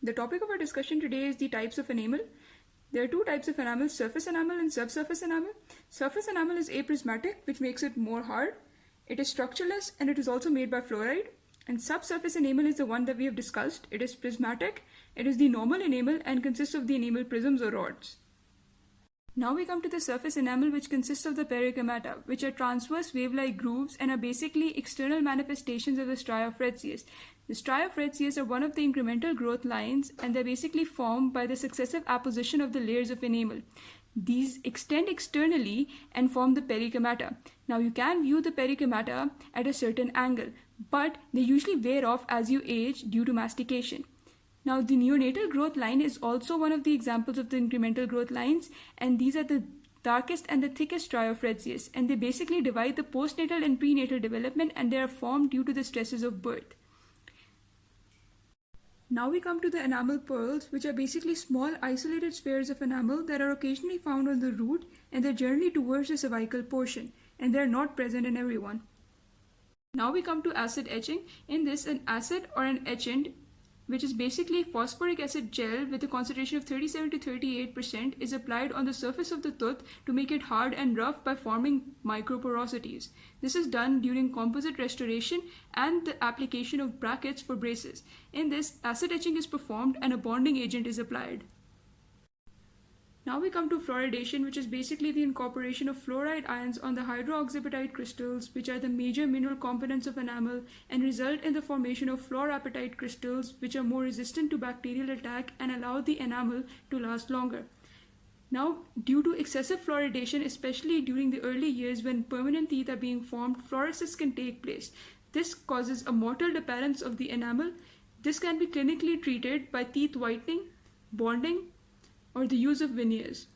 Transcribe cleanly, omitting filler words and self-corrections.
The topic of our discussion today is the types of enamel. There are two types of enamel, surface enamel and subsurface enamel. Surface enamel is aprismatic, which makes it more hard. It is structureless and it is also made by fluoride. And subsurface enamel is the one that we have discussed. It is prismatic, it is the normal enamel and consists of the enamel prisms or rods. Now we come to the surface enamel, which consists of the perichromata, which are transverse wave-like grooves and are basically external manifestations of the stria of Retzius. The stria of Retzius are one of the incremental growth lines, and they're basically formed by the successive apposition of the layers of enamel. These extend externally and form the perichromata. Now you can view the perichromata at a certain angle, but they usually wear off as you age due to mastication. Now, the neonatal growth line is also one of the examples of the incremental growth lines, and these are the darkest and the thickest stria of Retzius, and they basically divide the postnatal and prenatal development, and they are formed due to the stresses of birth. Now we come to the enamel pearls, which are basically small isolated spheres of enamel that are occasionally found on the root, and they're generally towards the cervical portion, and they're not present in everyone. Now we come to acid etching. In this, an acid or an etchant, which is basically phosphoric acid gel with a concentration of 37 to 38%, is applied on the surface of the tooth to make it hard and rough by forming microporosities. This is done during composite restoration and the application of brackets for braces. In this, acid etching is performed and a bonding agent is applied. Now we come to fluoridation, which is basically the incorporation of fluoride ions on the hydroxyapatite crystals, which are the major mineral components of enamel and result in the formation of fluorapatite crystals, which are more resistant to bacterial attack and allow the enamel to last longer. Now, due to excessive fluoridation, especially during the early years when permanent teeth are being formed, fluorosis can take place. This causes a mottled appearance of the enamel. This can be clinically treated by teeth whitening, bonding, or the use of veneers.